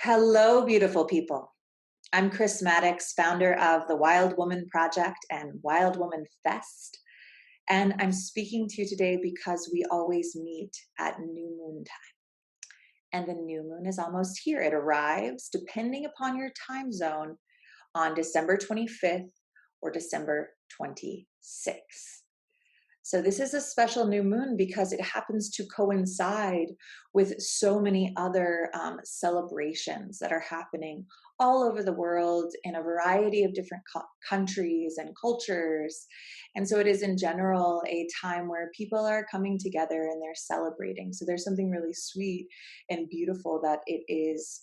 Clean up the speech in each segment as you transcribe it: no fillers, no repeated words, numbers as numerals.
Hello, beautiful people. I'm Chris Maddox, founder of the Wild Woman Project and Wild Woman Fest. And I'm speaking to you today because we always meet at new moon time. And the new moon is almost here. It arrives, depending upon your time zone, on December 25th or December 26th. So this is a special new moon because it happens to coincide with so many other celebrations that are happening all over the world in a variety of different countries and cultures. And so it is in general a time where people are coming together and they're celebrating. So there's something really sweet and beautiful that it is.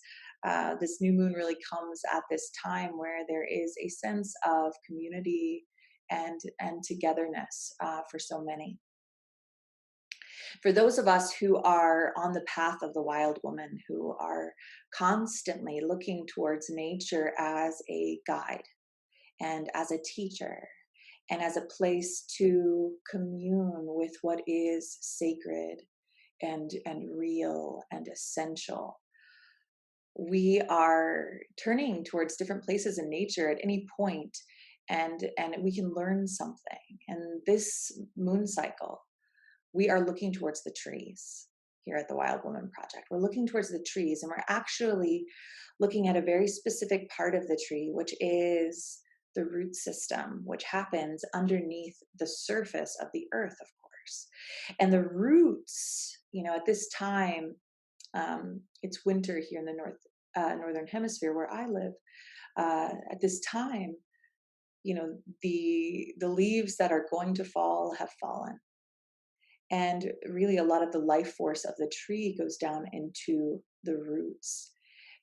This new moon really comes at this time where there is a sense of community and togetherness for so many. For those of us who are on the path of the wild woman, who are constantly looking towards nature as a guide and as a teacher and as a place to commune with what is sacred and real and essential, we are turning towards different places in nature at any point, and we can learn something. And this moon cycle, we are looking towards the trees here at the Wild Woman Project. We're looking towards the trees, and we're actually looking at a very specific part of the tree, which is the root system, which happens underneath the surface of the earth, of course. And the roots, at this time, it's winter here in the northern hemisphere where I live. At this time, the leaves that are going to fall have fallen, and really a lot of the life force of the tree goes down into the roots.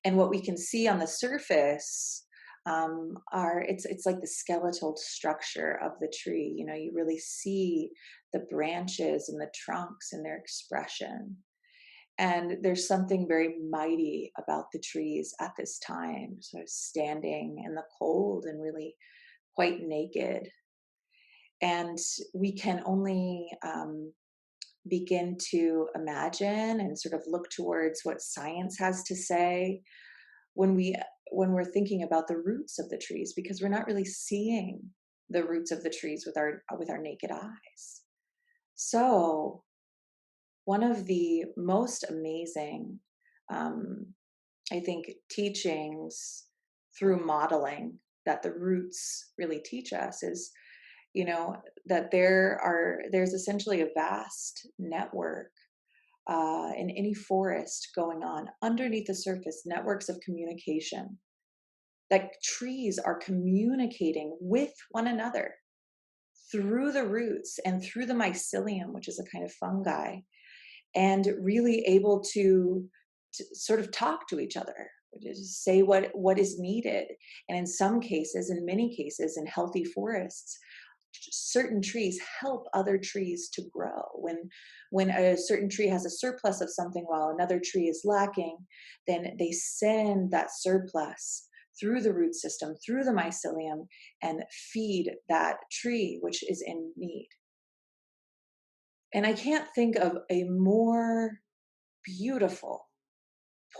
And what we can see on the surface it's like the skeletal structure of the tree. You really see the branches and the trunks and their expression. And there's something very mighty about the trees at this time, sort of standing in the cold and really quite naked. And we can only begin to imagine and sort of look towards what science has to say when we're thinking about the roots of the trees, because we're not really seeing the roots of the trees with our naked eyes. So one of the most amazing, I think, teachings through modeling that the roots really teach us is, that there's essentially a vast network in any forest going on underneath the surface, networks of communication. Like trees are communicating with one another through the roots and through the mycelium, which is a kind of fungi, and really able to sort of talk to each other, say what is needed. And in some cases, in many cases, in healthy forests, certain trees help other trees to grow. When a certain tree has a surplus of something while another tree is lacking, then they send that surplus through the root system, through the mycelium, and feed that tree which is in need. And I can't think of a more beautiful,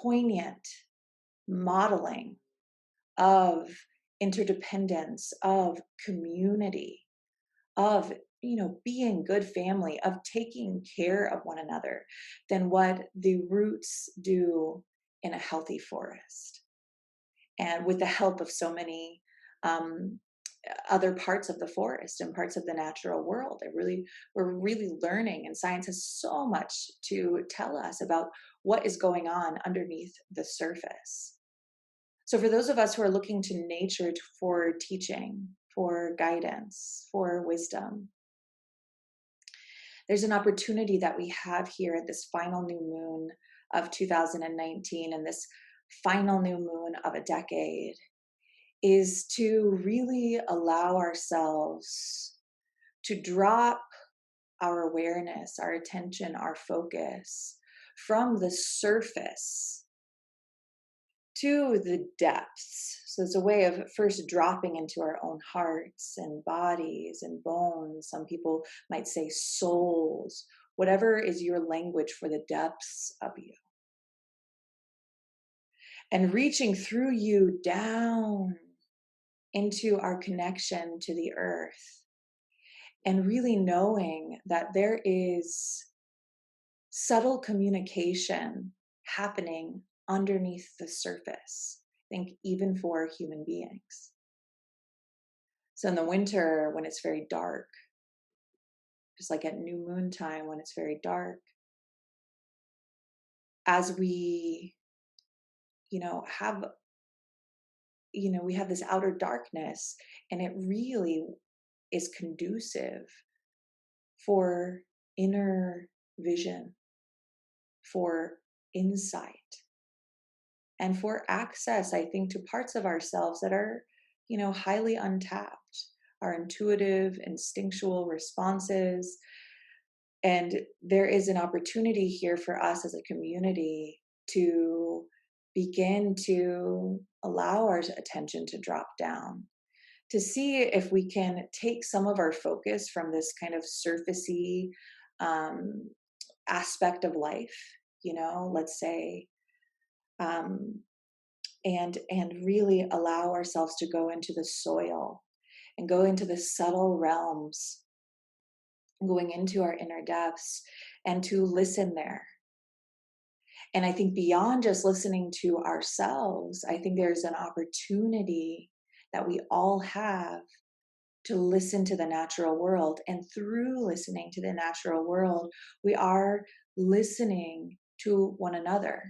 poignant modeling of interdependence, of community, of being good family, of taking care of one another, than what the roots do in a healthy forest. And with the help of so many other parts of the forest and parts of the natural world, we're really learning, and science has so much to tell us about what is going on underneath the surface. So for those of us who are looking to nature for teaching, for guidance, for wisdom, there's an opportunity that we have here at this final new moon of 2019, and this final new moon of a decade, is to really allow ourselves to drop our awareness, our attention, our focus from the surface to the depths. So it's a way of first dropping into our own hearts and bodies and bones. Some people might say souls, whatever is your language for the depths of you. and reaching through you down into our connection to the earth, and really knowing that there is subtle communication happening underneath the surface. I think even for human beings. So in the winter, when it's very dark, just like at new moon time when it's very dark, as we, have, we have this outer darkness, and it really is conducive for inner vision, for insight, and for access, I think, to parts of ourselves that are, highly untapped, our intuitive, instinctual responses. And there is an opportunity here for us as a community to begin to allow our attention to drop down, to see if we can take some of our focus from this kind of surfacey um, aspect of life, let's say, um, and really allow ourselves to go into the soil and go into the subtle realms, going into our inner depths, and to listen there. And I think beyond just listening to ourselves, I think there's an opportunity that we all have to listen to the natural world. And through listening to the natural world, we are listening to one another.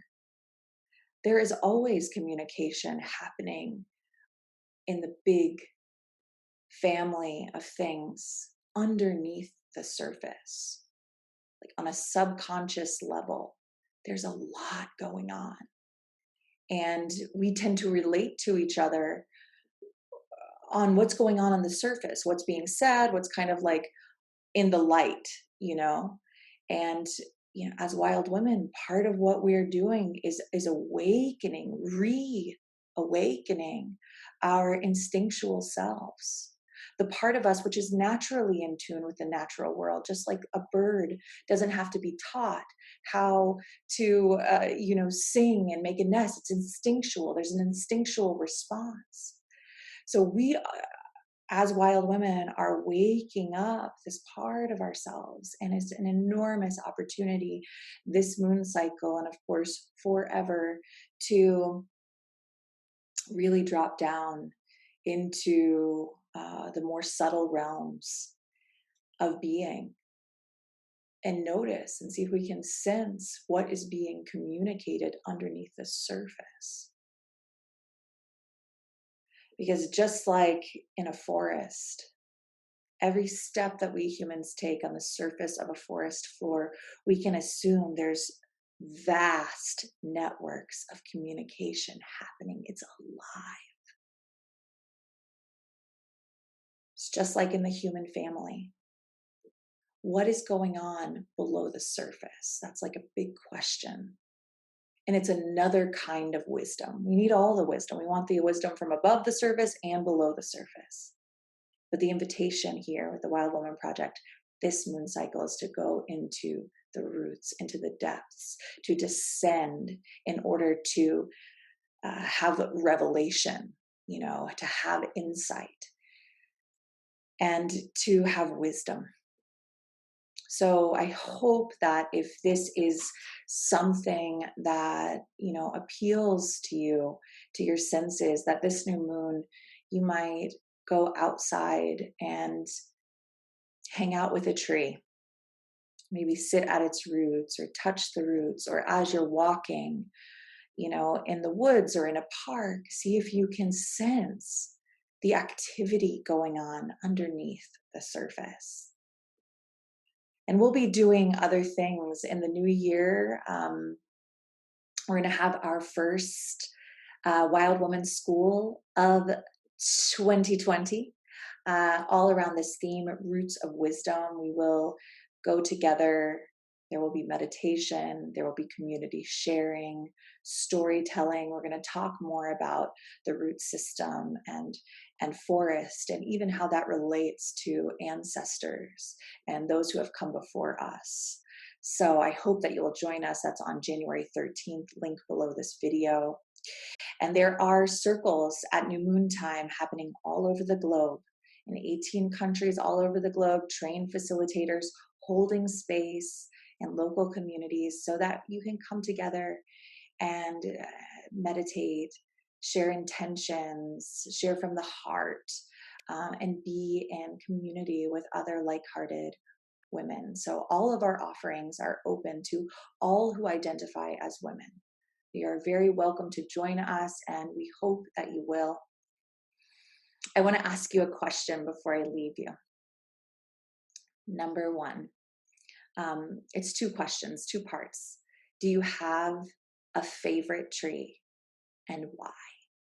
There is always communication happening in the big family of things underneath the surface, like on a subconscious level. There's a lot going on. And we tend to relate to each other on what's going on the surface, what's being said, what's kind of like in the light, And as wild women, part of what we're doing is awakening, reawakening our instinctual selves. The part of us which is naturally in tune with the natural world, just like a bird doesn't have to be taught how to, sing and make a nest. It's instinctual. There's an instinctual response. So we, as wild women, are waking up this part of ourselves, and it's an enormous opportunity this moon cycle, and of course forever, to really drop down into the more subtle realms of being and notice and see if we can sense what is being communicated underneath the surface. Because just like in a forest, every step that we humans take on the surface of a forest floor, we can assume there's vast networks of communication happening. It's alive. It's just like in the human family. What is going on below the surface? That's like a big question. And it's another kind of wisdom. We need all the wisdom. We want the wisdom from above the surface and below the surface. But the invitation here with the Wild Woman Project, this moon cycle, is to go into the roots, into the depths, to descend in order to have revelation, to have insight, and to have wisdom. So I hope that if this is something that, appeals to you, to your senses, that this new moon, you might go outside and hang out with a tree, maybe sit at its roots or touch the roots, or as you're walking, in the woods or in a park, see if you can sense the activity going on underneath the surface. And we'll be doing other things in the new year. We're going to have our first Wild Woman School of 2020, all around this theme, Roots of Wisdom. We will go together. There will be meditation. There will be community sharing, storytelling. We're going to talk more about the root system and forest, and even how that relates to ancestors and those who have come before us. So I hope that you'll join us. That's on January 13th, link below this video. And there are circles at new moon time happening all over the globe, in 18 countries all over the globe, trained facilitators holding space in local communities so that you can come together and meditate, share intentions, share from the heart, and be in community with other like-hearted women. So all of our offerings are open to all who identify as women. You are very welcome to join us, and we hope that you will. I want to ask you a question before I leave you. Number one, it's two questions, two parts. Do you have a favorite tree, and why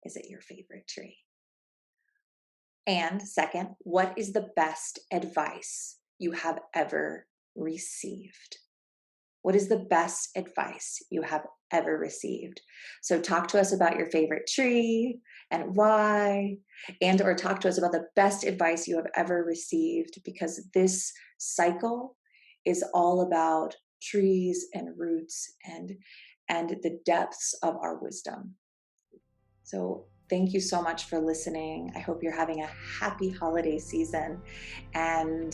is it your favorite tree? And second, what is the best advice you have ever received? What is the best advice you have ever received? So talk to us about your favorite tree and why, and or talk to us about the best advice you have ever received, because this cycle is all about trees and roots and the depths of our wisdom. So thank you so much for listening. I hope you're having a happy holiday season, and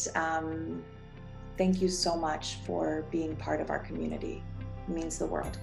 thank you so much for being part of our community. It means the world.